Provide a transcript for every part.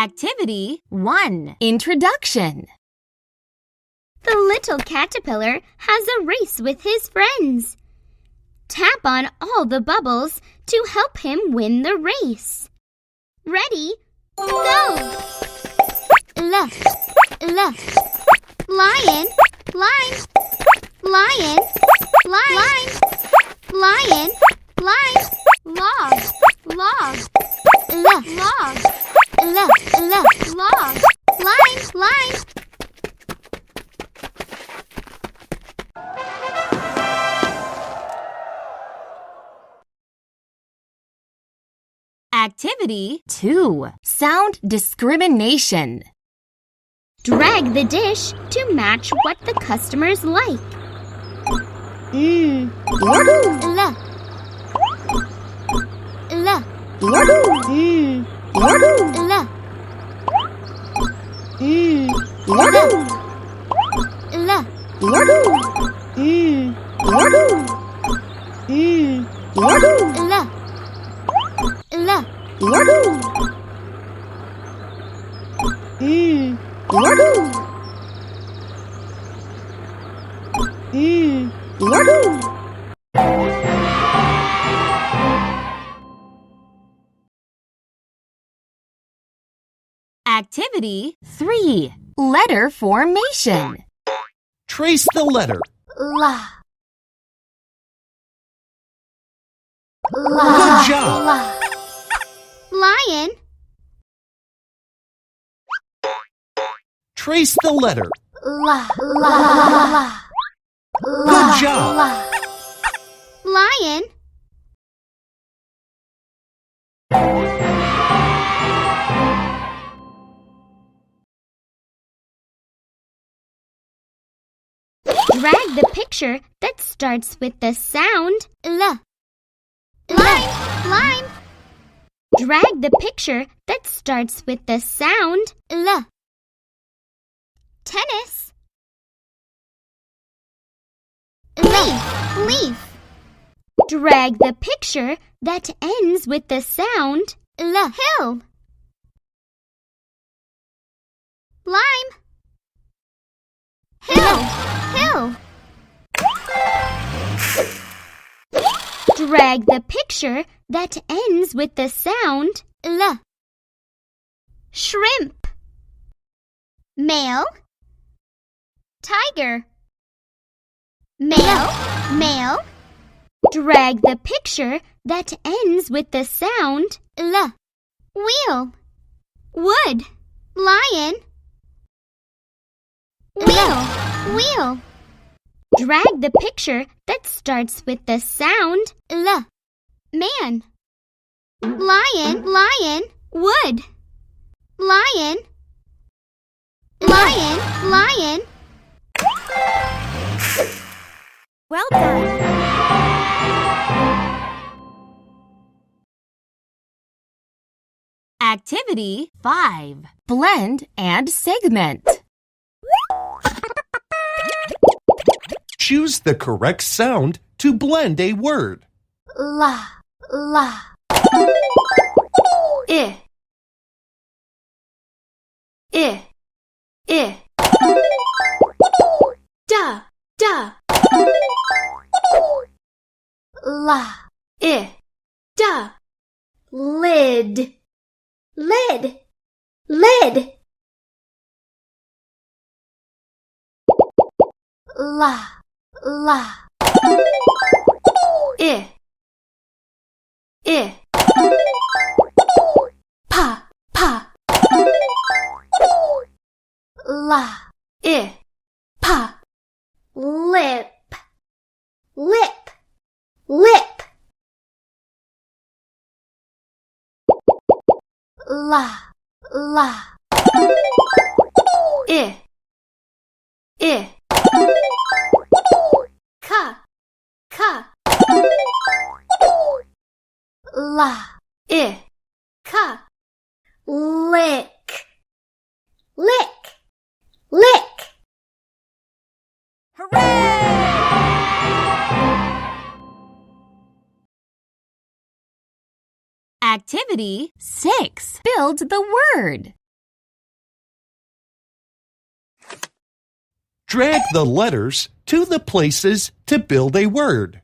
Activity 1. Introduction. The little caterpillar has a race with his friends. Tap on all the bubbles to help him win the race. Ready? Go! L, lion, line, lion, line, lion, line, log, log, log, log, line. Activity 2. Sound discrimination. Drag the dish to match what the customers like. L, Activity 3. Letter formation. Trace the letter. Good job. lion, Trace the letter. Good job. lion, drag the picture that starts with the sound L. Lime. Drag the picture that starts with the sound L. Tennis. Leaf. Drag the picture that ends with the sound L. Hill. Lime. Hill. Drag the picture that ends with the sound L. Shrimp. Male. Tiger. Male. Drag the picture that ends with the sound L. Wheel. Wood. Lion. Wheel. Drag the picture that starts with the sound L. Man. Lion. Wood. Lion. Well done. Activity 5. Blend and segment. Choose the correct sound to blend a word. La. I. Da. La. I. Da. Lid. La. I. Pa. La. I. Pa. Lip. La. I. Ka. La. I. Ka. Lick. Hooray! Activity 6. Build the word. Drag the letters to the places to build a word.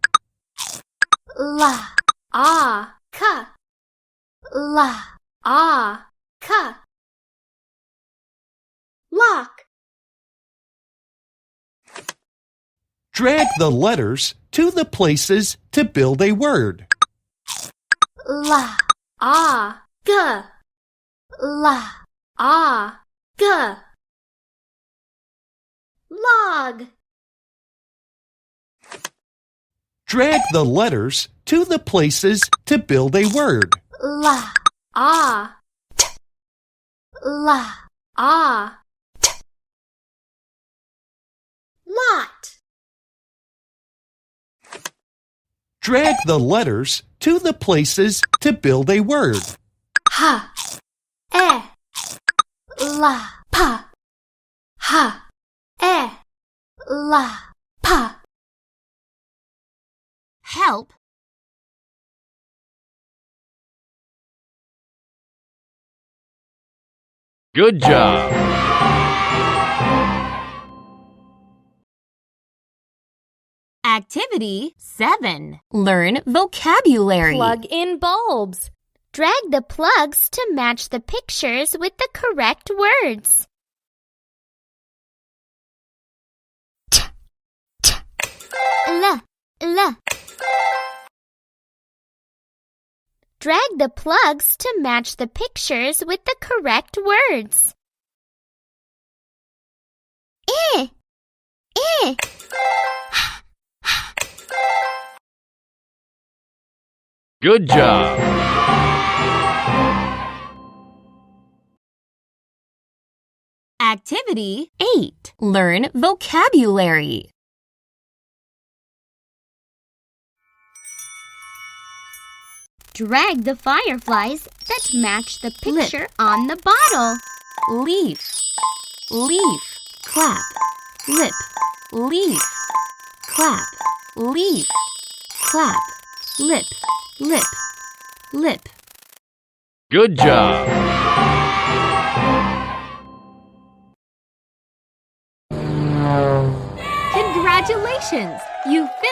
La, ka. La, ka. Lock. Drag the letters to the places to build a word. La, g. La, g. Log. Drag the letters to the places to build a word. La, t. La, t. Lot. Drag the letters to the places to build a word. Ha, la, pa. Ha, la, pa. Help. Good job. Activity 7. Learn vocabulary. Plug in bulbs. Drag the plugs to match the pictures with the correct words. T, t. L, l. Drag the plugs to match the pictures with the correct words. I, I. Good job. Activity 8. Learn vocabulary. Drag the fireflies that match the picture on the bottle. Leaf. Leaf. Clap. Lip. Leaf. Clap. Leaf. Clap. Lip. Lip. Lip. Good job. Congratulations! You finished